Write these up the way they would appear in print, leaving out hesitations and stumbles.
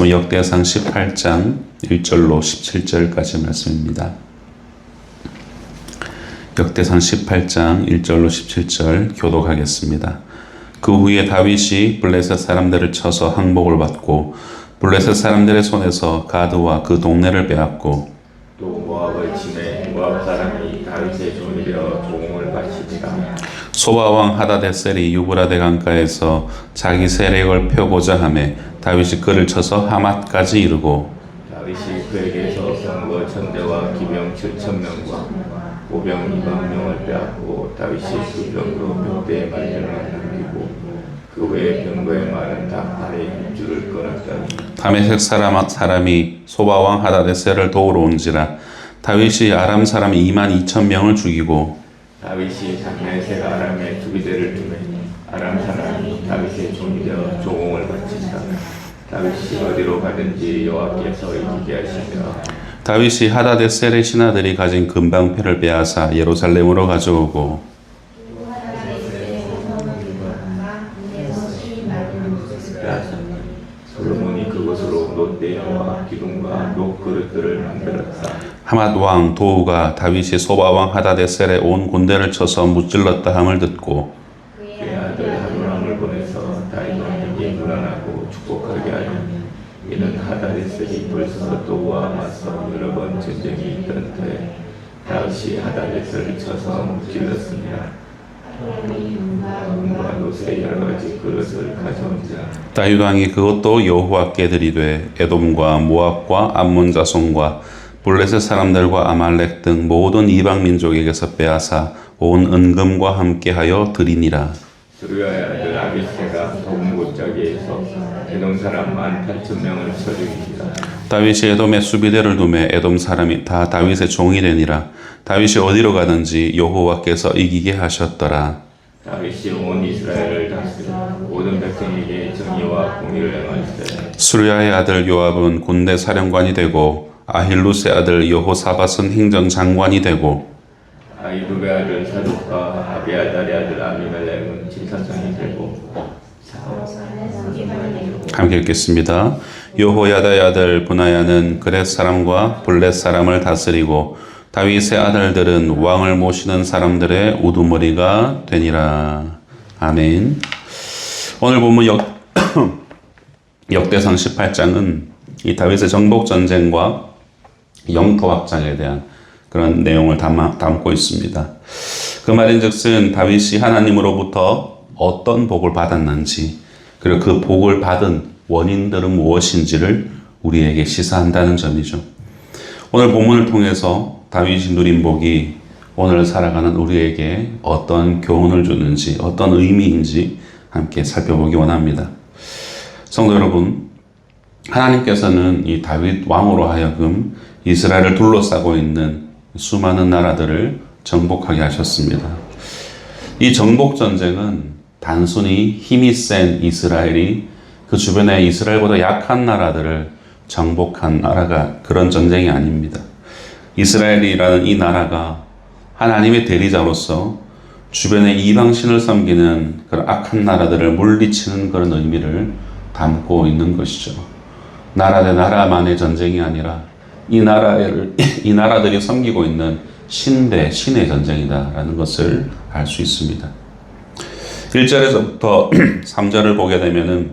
말씀은 역대상 18장 1절로 17절까지 말씀입니다. 역대상 18장 1절로 17절 교독하겠습니다. 그 후에 다윗이 블레셋 사람들을 쳐서 항복을 받고 블레셋 사람들의 손에서 가드와 그 동네를 빼앗고 또 모압을 치매 모압 사람이 다윗의 손이 되어 조공을 바치니라. 소바 왕 하다데셀이 유브라데 강가에서 자기 세력을 펴고자 하매 다윗이 그를 쳐서 하맛까지 이르고 다윗이 그에게서 병거 천대와 기병 7,000명과 보병 200명을 빼앗고 다윗이 그 병으로 몇 대의 말들을 남기고 그 외의 병거의 말은 다 발의 힘줄을 끊었더니 다메섹 사람이 소바 왕 하다데셀을 도우러 온지라 다윗이 아람 사람 22,000명을 죽이고 다윗이 장내색 아람의 수비대를 두매 아람 사람이 다윗의 종이 되어 조공을 바친다. 다윗이 어디로 가든지 여호와께서 이기게 하시며 다윗이 하다데셀의 신하들이 가진 금방패를 빼앗아 예루살렘으로 가져오고 솔로몬이 그곳으로 놋대와 기둥과 놋그릇들을 만들었다. 하맛 왕 도우가 다윗이 소바 왕 하다데셀의 온 군대를 쳐서 무찔렀다 함을 듣고 그의 아들 하도람을 보내서 다윗에게 문안하고 축복하게 하니 이는 하다데셀이 벌써 도우와 맞서 여러 번 전쟁이 있던 때에 다윗이 하다데셀을 쳐서 무찔렀습니다. 금과 놋의 여러 가지 그릇을 가져온자 다윗 왕이 그것도 여호와께 드리되 에돔과 모압과 암몬 자손과 블레셋 사람들과 아말렉 등 모든 이방 민족에게서 빼앗아 온 은금과 함께하여 드리니라. 스루야의 아들 아비새가 도움 못자기에서 에돔 사람 18,000명을 쳐 죽이니라. 다윗이 에돔의 수비대를 두매 에돔 사람이 다 다윗의 종이 되니라. 다윗이 어디로 가든지 여호와께서 이기게 하셨더라. 다윗이 온 이스라엘을 다스리고 모든 백성에게 정의와 공의를 행하시되 수르야의 아들 요압은 군대 사령관이 되고 아힐루스의 아들 여호사밧은 행정장관이 되고 아이두베 아들 사독과 아비아달의 아들 아비멜렉은 지사장이 되고 함께 읽겠습니다. 여호야다의 아들 브나야는 그렛 사람과 블렛 사람을 다스리고 다윗의 아들들은 왕을 모시는 사람들의 우두머리가 되니라. 아멘. 오늘 보면 역대상 18장은 이 다윗의 정복 전쟁과 영토 확장에 대한 그런 내용을 담고 있습니다. 그 말인즉슨 다윗이 하나님으로부터 어떤 복을 받았는지 그리고 그 복을 받은 원인들은 무엇인지를 우리에게 시사한다는 점이죠. 오늘 본문을 통해서 다윗이 누린 복이 오늘 살아가는 우리에게 어떤 교훈을 주는지 어떤 의미인지 함께 살펴보기 원합니다. 성도 여러분, 하나님께서는 이 다윗 왕으로 하여금 이스라엘을 둘러싸고 있는 수많은 나라들을 정복하게 하셨습니다. 이 정복 전쟁은 단순히 힘이 센 이스라엘이 그 주변에 이스라엘보다 약한 나라들을 정복한 나라가 그런 전쟁이 아닙니다. 이스라엘이라는 이 나라가 하나님의 대리자로서 주변의 이방신을 섬기는 그런 악한 나라들을 물리치는 그런 의미를 담고 있는 것이죠. 나라 대 나라만의 전쟁이 아니라 이 나라들이 섬기고 있는 신 대 신의 전쟁이다라는 것을 알 수 있습니다. 1절에서부터 3절을 보게 되면은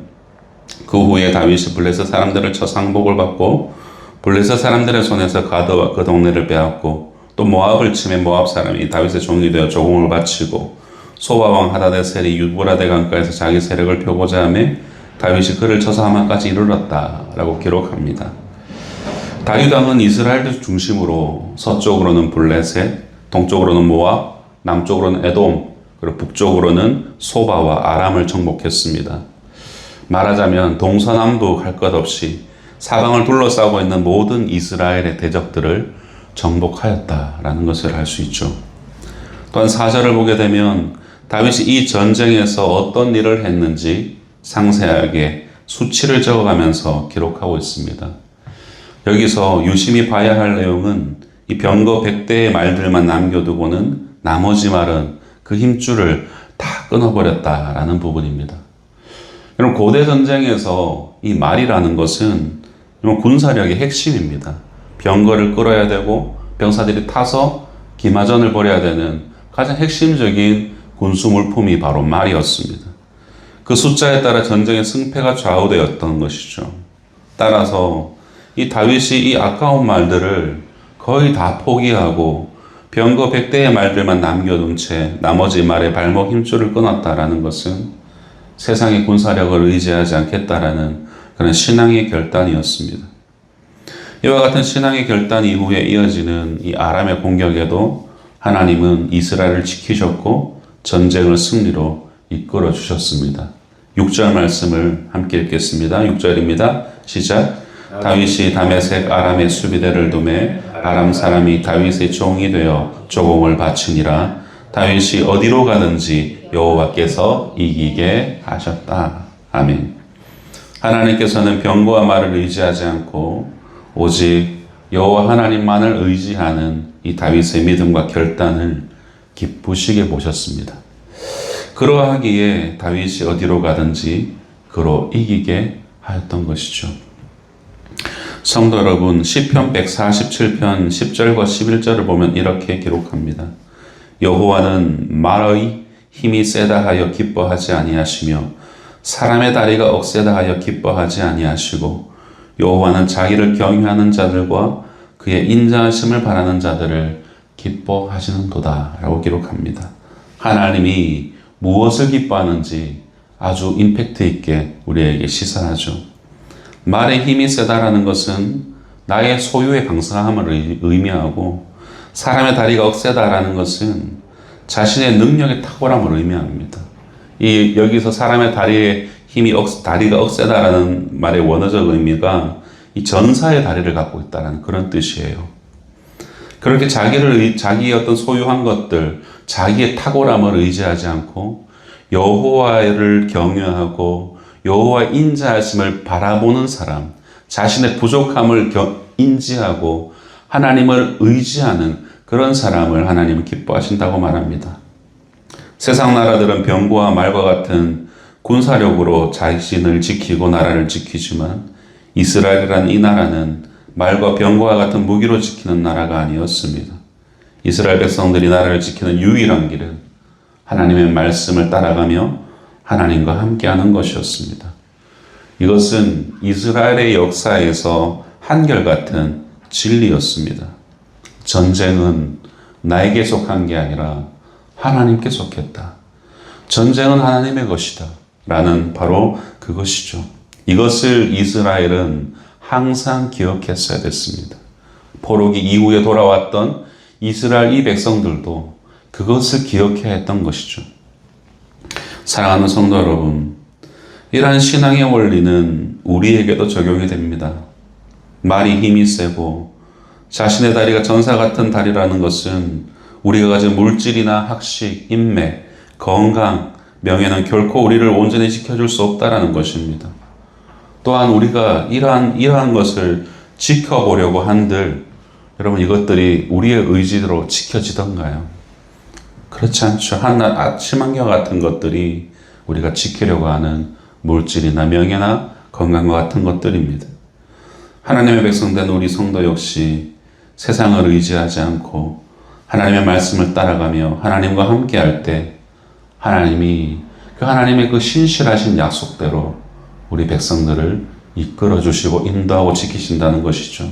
그 후에 다윗이 블레셋 사람들을 쳐 상복을 받고 블레셋 사람들의 손에서 가드와 그 동네를 빼앗고 또 모압을 치매 모압 사람이 다윗의 종이 되어 조공을 바치고 소바 왕 하다데셀이 유브라데 강가에서 자기 세력을 펴고자 하매 다윗이 그를 쳐서 하맛까지 이르렀다라고 기록합니다. 다윗 왕은 이스라엘 중심으로 서쪽으로는 블레셋, 동쪽으로는 모압, 남쪽으로는 에돔, 그리고 북쪽으로는 소바와 아람을 정복했습니다. 말하자면 동서남북 할 것 없이 사방을 둘러싸고 있는 모든 이스라엘의 대적들을 정복하였다라는 것을 알 수 있죠. 또한 4절을 보게 되면 다윗이 이 전쟁에서 어떤 일을 했는지 상세하게 수치를 적어가면서 기록하고 있습니다. 여기서 유심히 봐야 할 내용은 이 병거 100대의 말들만 남겨두고는 나머지 말은 그 힘줄을 다 끊어버렸다라는 부분입니다. 여러분, 고대 전쟁에서 이 말이라는 것은 이건 군사력의 핵심입니다. 병거를 끌어야 되고 병사들이 타서 기마전을 벌여야 되는 가장 핵심적인 군수 물품이 바로 말이었습니다. 그 숫자에 따라 전쟁의 승패가 좌우되었던 것이죠. 따라서 이 다윗이 이 아까운 말들을 거의 다 포기하고 병거 100대의 말들만 남겨둔 채 나머지 말에 발목 힘줄을 끊었다라는 것은 세상의 군사력을 의지하지 않겠다라는 그런 신앙의 결단이었습니다. 이와 같은 신앙의 결단 이후에 이어지는 이 아람의 공격에도 하나님은 이스라엘을 지키셨고 전쟁을 승리로 이끌어 주셨습니다. 6절 말씀을 함께 읽겠습니다. 6절입니다. 시작. 다윗이 다메섹 아람의 수비대를 두매 아람 사람이 다윗의 종이 되어 조공을 바치니라. 다윗이 어디로 가든지 여호와께서 이기게 하셨다. 아멘. 하나님께서는 병거와 말을 의지하지 않고 오직 여호와 하나님만을 의지하는 이 다윗의 믿음과 결단을 기쁘시게 보셨습니다. 그러하기에 다윗이 어디로 가든지 그로 이기게 하였던 것이죠. 성도 여러분, 시편 147편 10절과 11절을 보면 이렇게 기록합니다. 여호와는 말의 힘이 세다 하여 기뻐하지 아니하시며 사람의 다리가 억세다 하여 기뻐하지 아니하시고 여호와는 자기를 경유하는 자들과 그의 인자하심을 바라는 자들을 기뻐하시는도다 라고 기록합니다. 하나님이 무엇을 기뻐하는지 아주 임팩트 있게 우리에게 시사하죠. 말의 힘이 세다라는 것은 나의 소유의 강성함을 의미하고 사람의 다리가 억세다라는 것은 자신의 능력의 탁월함을 의미합니다. 여기서 사람의 다리의 다리가 억세다라는 말의 원어적 의미가 이 전사의 다리를 갖고 있다는 그런 뜻이에요. 그렇게 자기의 어떤 소유한 것들, 자기의 탁월함을 의지하지 않고 여호와를 경외하고 여호와의 인자하심을 바라보는 사람, 자신의 부족함을 인지하고 하나님을 의지하는 그런 사람을 하나님은 기뻐하신다고 말합니다. 세상 나라들은 병거와 말과 같은 군사력으로 자신을 지키고 나라를 지키지만 이스라엘이라는 이 나라는 말과 병거와 같은 무기로 지키는 나라가 아니었습니다. 이스라엘 백성들이 나라를 지키는 유일한 길은 하나님의 말씀을 따라가며 하나님과 함께하는 것이었습니다. 이것은 이스라엘의 역사에서 한결같은 진리였습니다. 전쟁은 나에게 속한 게 아니라 하나님께 속했다. 전쟁은 하나님의 것이다. 라는 바로 그것이죠. 이것을 이스라엘은 항상 기억했어야 됐습니다. 포로기 이후에 돌아왔던 이스라엘 이 백성들도 그것을 기억해야 했던 것이죠. 사랑하는 성도 여러분, 이러한 신앙의 원리는 우리에게도 적용이 됩니다. 말이 힘이 세고 자신의 다리가 전사 같은 다리라는 것은 우리가 가진 물질이나 학식, 인맥, 건강, 명예는 결코 우리를 온전히 지켜줄 수 없다라는 것입니다. 또한 우리가 이러한 것을 지켜보려고 한들 여러분 이것들이 우리의 의지로 지켜지던가요? 그렇지 않죠. 한낱 치만경 같은 것들이 우리가 지키려고 하는 물질이나 명예나 건강과 같은 것들입니다. 하나님의 백성된 우리 성도 역시 세상을 의지하지 않고 하나님의 말씀을 따라가며 하나님과 함께할 때 하나님의 그 신실하신 약속대로 우리 백성들을 이끌어 주시고 인도하고 지키신다는 것이죠.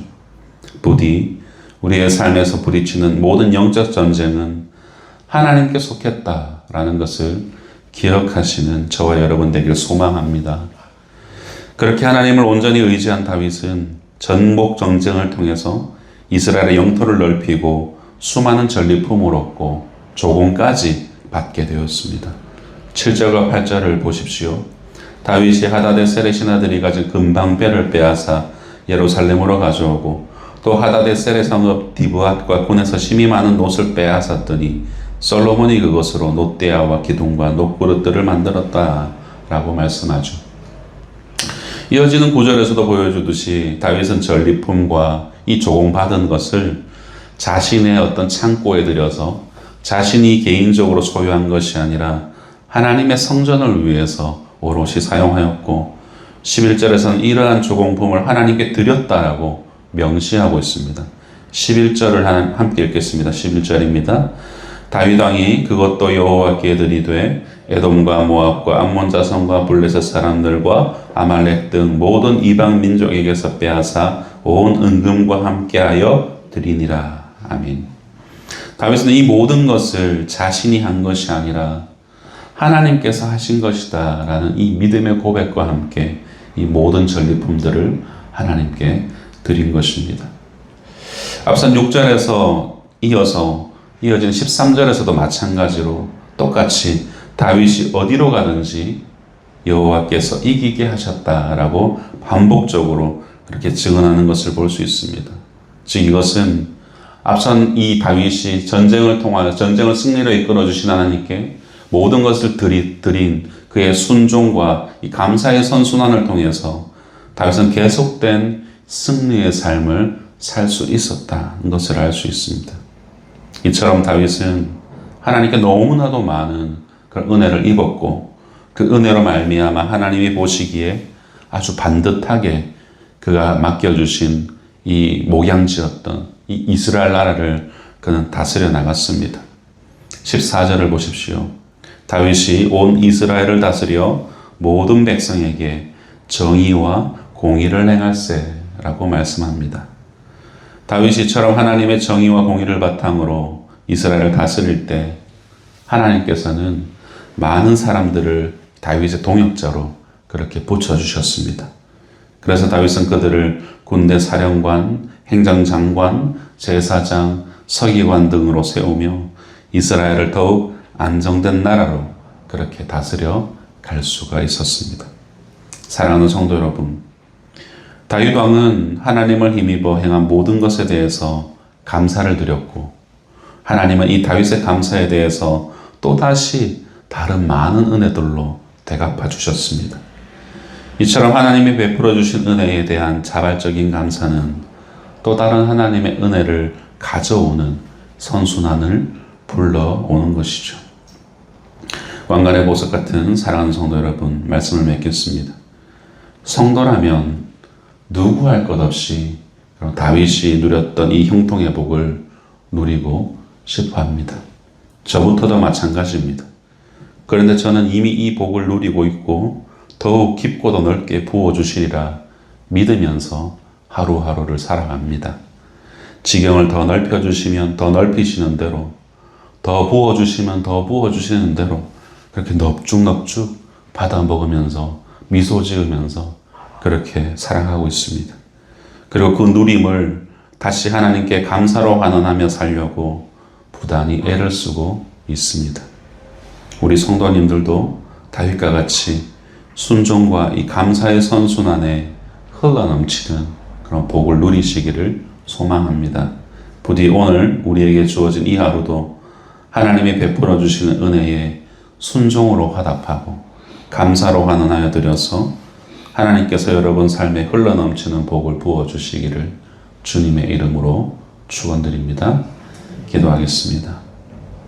부디 우리의 삶에서 부딪히는 모든 영적 전쟁은 하나님께 속했다라는 것을 기억하시는 저와 여러분 되길 소망합니다. 그렇게 하나님을 온전히 의지한 다윗은 전복 전쟁을 통해서 이스라엘의 영토를 넓히고 수많은 전리품을 얻고 조공까지 받게 되었습니다. 7절과 8절을 보십시오. 다윗이 하다데셀의 신하들이 가진 금방배를 빼앗아 예루살렘으로 가져오고 또 하다데셀의 성읍 디브앗과 군에서 심이 많은 놋을 빼앗았더니 솔로몬이 그것으로 놋대야와 기둥과 놋그릇들을 만들었다라고 말씀하죠. 이어지는 구절에서도 보여주듯이 다윗은 전리품과 이 조공받은 것을 자신의 어떤 창고에 들여서 자신이 개인적으로 소유한 것이 아니라 하나님의 성전을 위해서 오롯이 사용하였고 11절에서는 이러한 주공품을 하나님께 드렸다라고 명시하고 있습니다. 11절을 함께 읽겠습니다. 11절입니다. 다윗 왕이 그것도 여호와께 드리되 에돔과 모압과 암몬 자손과 블레셋 사람들과 아말렉 등 모든 이방 민족에게서 빼앗아 온 은금과 함께하여 드리니라. 아멘. 다윗은 이 모든 것을 자신이 한 것이 아니라 하나님께서 하신 것이다 라는 이 믿음의 고백과 함께 이 모든 전리품들을 하나님께 드린 것입니다. 앞선 6절에서 이어진 13절에서도 마찬가지로 똑같이 다윗이 어디로 가든지 여호와께서 이기게 하셨다라고 반복적으로 그렇게 증언하는 것을 볼 수 있습니다. 즉 이것은 앞선 이 다윗이 전쟁을 통하여 전쟁을 승리로 이끌어 주신 하나님께 모든 것을 드린 그의 순종과 이 감사의 선순환을 통해서 다윗은 계속된 승리의 삶을 살 수 있었다는 것을 알 수 있습니다. 이처럼 다윗은 하나님께 너무나도 많은 그런 은혜를 입었고 그 은혜로 말미암아 하나님이 보시기에 아주 반듯하게 그가 맡겨주신 이 목양지였던 이 이스라엘 나라를 그는 다스려 나갔습니다. 14절을 보십시오. 다윗이 온 이스라엘을 다스려 모든 백성에게 정의와 공의를 행할세라고 말씀합니다. 다윗이 이처럼 하나님의 정의와 공의를 바탕으로 이스라엘을 다스릴 때 하나님께서는 많은 사람들을 다윗의 동역자로 그렇게 붙여주셨습니다. 그래서 다윗은 그들을 군대 사령관, 행정장관, 제사장, 서기관 등으로 세우며 이스라엘을 더욱 안정된 나라로 그렇게 다스려 갈 수가 있었습니다. 사랑하는 성도 여러분, 다윗 왕은 하나님을 힘입어 행한 모든 것에 대해서 감사를 드렸고 하나님은 이 다윗의 감사에 대해서 또다시 다른 많은 은혜들로 대갚아 주셨습니다. 이처럼 하나님이 베풀어 주신 은혜에 대한 자발적인 감사는 또 다른 하나님의 은혜를 가져오는 선순환을 불러오는 것이죠. 왕관의 보석 같은 사랑하는 성도 여러분, 말씀을 맺겠습니다. 성도라면 누구 할 것 없이 다윗이 누렸던 이 형통의 복을 누리고 싶어 합니다. 저부터도 마찬가지입니다. 그런데 저는 이미 이 복을 누리고 있고 더욱 깊고도 넓게 부어주시리라 믿으면서 하루하루를 살아갑니다. 지경을 더 넓혀주시면 더 넓히시는 대로, 더 부어주시면 더 부어주시는 대로 그렇게 넙죽넙죽 받아 먹으면서 미소 지으면서 그렇게 살아가고 있습니다. 그리고 그 누림을 다시 하나님께 감사로 환원하며 살려고 부단히 애를 쓰고 있습니다. 우리 성도님들도 다윗과 같이 순종과 이 감사의 선순환에 흘러넘치는 그런 복을 누리시기를 소망합니다. 부디 오늘 우리에게 주어진 이 하루도 하나님이 베풀어 주시는 은혜에 순종으로 화답하고 감사로 환원하여 드려서 하나님께서 여러분 삶에 흘러넘치는 복을 부어주시기를 주님의 이름으로 축원드립니다. 기도하겠습니다.